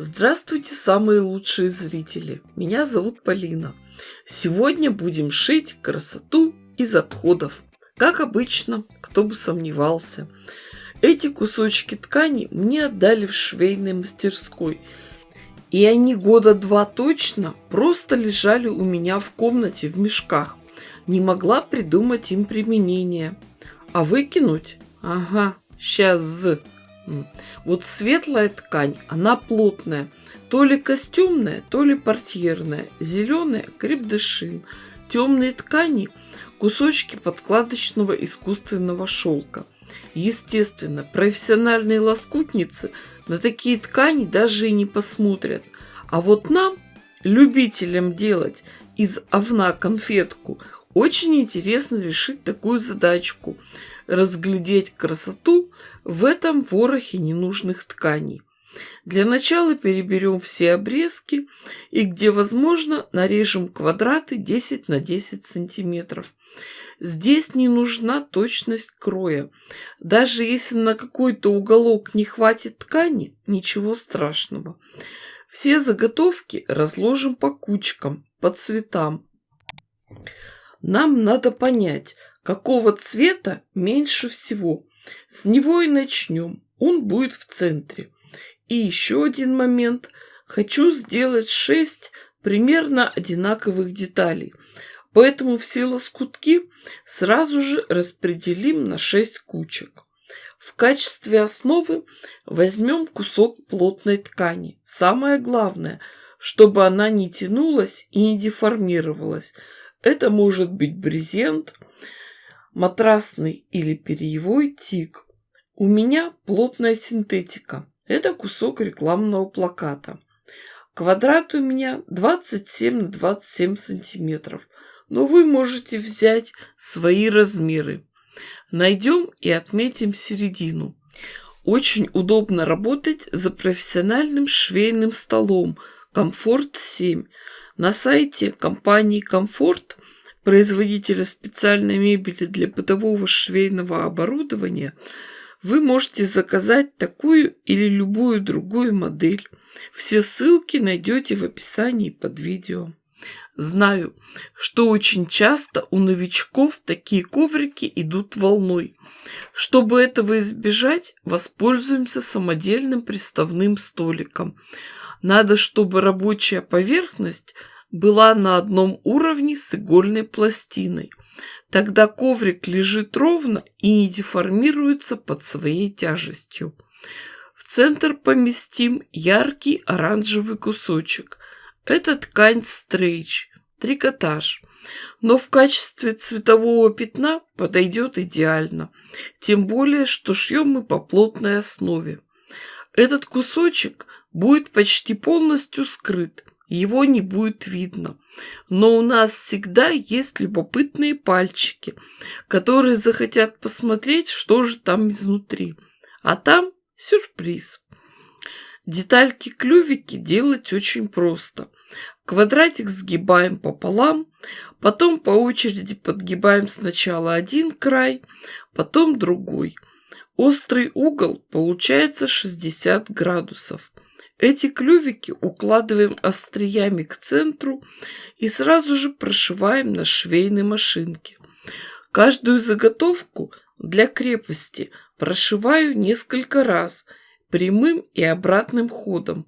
Здравствуйте, самые лучшие зрители! Меня зовут Полина. Сегодня будем шить красоту из отходов. Как обычно, кто бы сомневался. Эти кусочки ткани мне отдали в швейной мастерской. И они года два точно просто лежали у меня в комнате в мешках. Не могла придумать им применение. А выкинуть? Ага, сейчас. Вот светлая ткань, она плотная, то ли костюмная, то ли портьерная, зеленая – крепдышин, темные ткани – кусочки подкладочного искусственного шелка. Естественно, профессиональные лоскутницы на такие ткани даже и не посмотрят. А вот нам, любителям делать из овна конфетку, очень интересно решить такую задачку – разглядеть красоту в этом ворохе ненужных тканей. Для начала переберем все обрезки и, где возможно, нарежем квадраты 10 на 10 сантиметров. Здесь не нужна точность кроя. Даже если на какой-то уголок не хватит ткани, ничего страшного. Все заготовки разложим по кучкам, по цветам. Нам надо понять, какого цвета меньше всего. С него и начнем. Он будет в центре. И еще один момент. Хочу сделать 6 примерно одинаковых деталей. Поэтому все лоскутки сразу же распределим на 6 кучек. В качестве основы возьмем кусок плотной ткани. Самое главное, чтобы она не тянулась и не деформировалась. Это может быть брезент, матрасный или перьевой тик. У меня плотная синтетика. Это кусок рекламного плаката. Квадрат у меня 27 на 27 сантиметров. Но вы можете взять свои размеры. Найдем и отметим середину. Очень удобно работать за профессиональным швейным столом Комфорт 7. На сайте компании Комфорт, производителя специальной мебели для бытового швейного оборудования, вы можете заказать такую или любую другую модель. Все ссылки найдете в описании под видео. Знаю, что очень часто у новичков такие коврики идут волной. Чтобы этого избежать, воспользуемся самодельным приставным столиком. Надо, чтобы рабочая поверхность была на одном уровне с игольной пластиной. Тогда коврик лежит ровно и не деформируется под своей тяжестью. В центр поместим яркий оранжевый кусочек. Это ткань стрейч, трикотаж. Но в качестве цветового пятна подойдет идеально. Тем более, что шьем мы по плотной основе. Этот кусочек будет почти полностью скрыт. Его не будет видно. Но у нас всегда есть любопытные пальчики, которые захотят посмотреть, что же там изнутри. А там сюрприз. Детальки-клювики делать очень просто. Квадратик сгибаем пополам, потом по очереди подгибаем сначала один край, потом другой. Острый угол получается 60 градусов. Эти клювики укладываем остриями к центру и сразу же прошиваем на швейной машинке. Каждую заготовку для крепости прошиваю несколько раз, прямым и обратным ходом.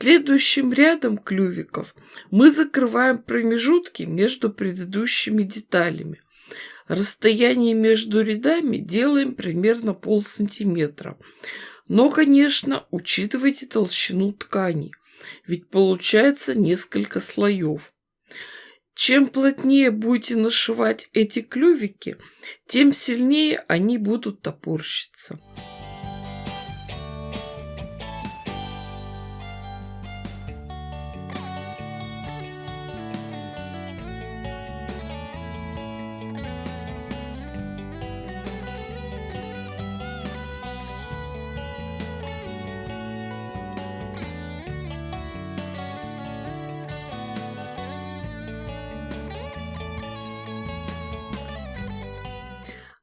Следующим рядом клювиков мы закрываем промежутки между предыдущими деталями. Расстояние между рядами делаем примерно полсантиметра. Но, конечно, учитывайте толщину ткани, ведь получается несколько слоев. Чем плотнее будете нашивать эти клювики, тем сильнее они будут топорщиться.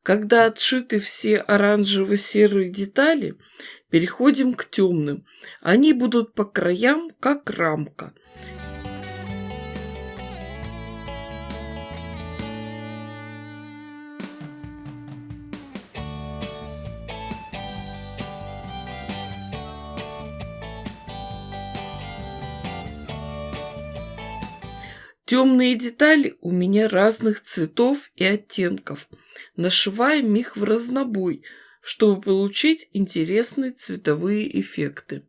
Когда отшиты все оранжево-серые детали, переходим к темным. Они будут по краям, как рамка. Темные детали у меня разных цветов и оттенков. Нашиваем их в разнобой, чтобы получить интересные цветовые эффекты.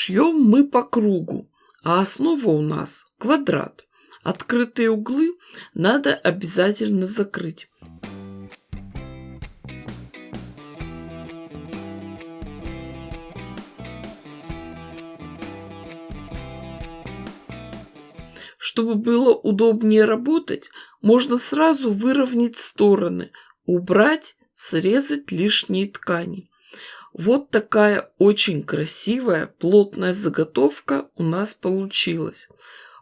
Шьем мы по кругу, а основа у нас квадрат. Открытые углы надо обязательно закрыть. Чтобы было удобнее работать, можно сразу выровнять стороны, убрать, срезать лишние ткани. Вот такая очень красивая плотная заготовка у нас получилась.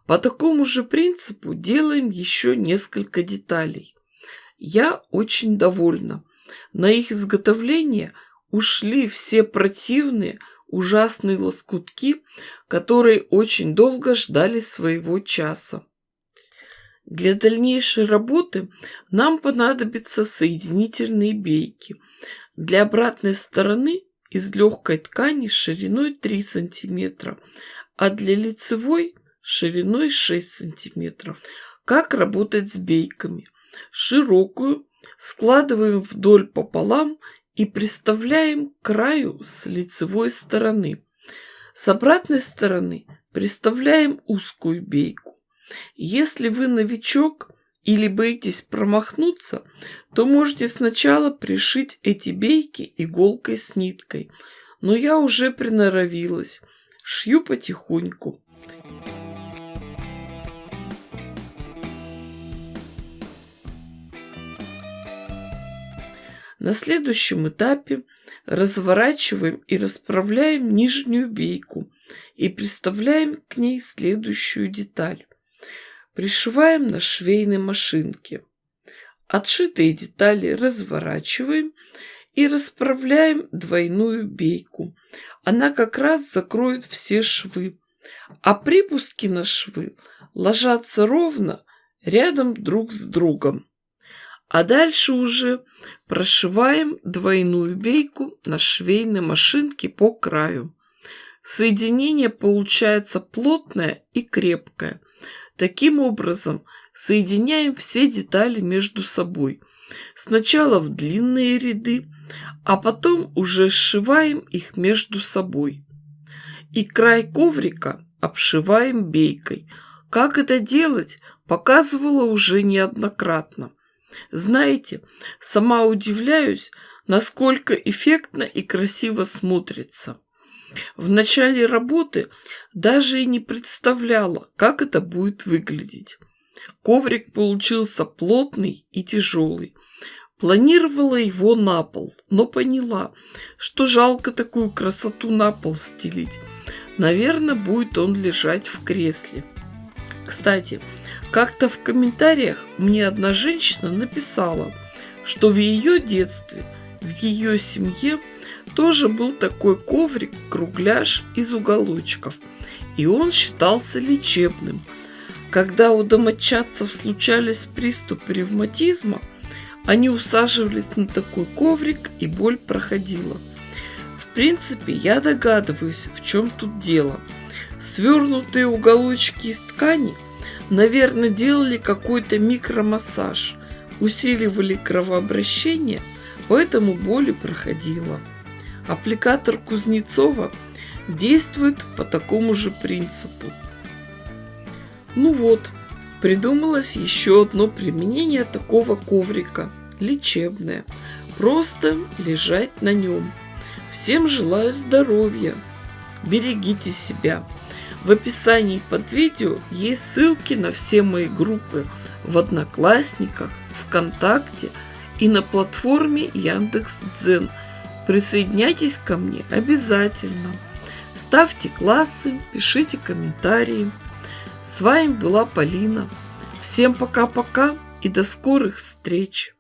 По такому же принципу делаем еще несколько деталей. Я очень довольна. На их изготовление ушли все противные, ужасные лоскутки, которые очень долго ждали своего часа. Для дальнейшей работы нам понадобятся соединительные бейки. Для обратной стороны из легкой ткани шириной 3 см, а для лицевой шириной 6 см. Как работать с бейками? Широкую складываем вдоль пополам и приставляем к краю с лицевой стороны. С обратной стороны приставляем узкую бейку. Если вы новичок или боитесь промахнуться, то можете сначала пришить эти бейки иголкой с ниткой. Но я уже приноровилась. Шью потихоньку. На следующем этапе разворачиваем и расправляем нижнюю бейку и приставляем к ней следующую деталь. Пришиваем на швейной машинке. Отшитые детали разворачиваем и расправляем двойную бейку. Она как раз закроет все швы, а припуски на швы ложатся ровно рядом друг с другом. А дальше уже прошиваем двойную бейку на швейной машинке по краю. Соединение получается плотное и крепкое. Таким образом, соединяем все детали между собой. Сначала в длинные ряды, а потом уже сшиваем их между собой. И край коврика обшиваем бейкой. Как это делать, показывала уже неоднократно. Знаете, сама удивляюсь, насколько эффектно и красиво смотрится. В начале работы даже и не представляла, как это будет выглядеть. Коврик получился плотный и тяжелый. Планировала его на пол, но поняла, что жалко такую красоту на пол стелить. Наверное, будет он лежать в кресле. Кстати, как-то в комментариях мне одна женщина написала, что в ее детстве, в ее семье тоже был такой коврик-кругляш из уголочков, и он считался лечебным. Когда у домочадцев случались приступы ревматизма, они усаживались на такой коврик, и боль проходила. В принципе, я догадываюсь, в чем тут дело. Свернутые уголочки из ткани, наверное, делали какой-то микромассаж, усиливали кровообращение, поэтому боль и проходила. Аппликатор Кузнецова действует по такому же принципу. Ну вот, придумалось еще одно применение такого коврика. Лечебное. Просто лежать на нем. Всем желаю здоровья. Берегите себя. В описании под видео есть ссылки на все мои группы в Одноклассниках, ВКонтакте и на платформе Яндекс.Дзен. Присоединяйтесь ко мне обязательно. Ставьте классы, пишите комментарии. С вами была Полина. Всем пока-пока и до скорых встреч!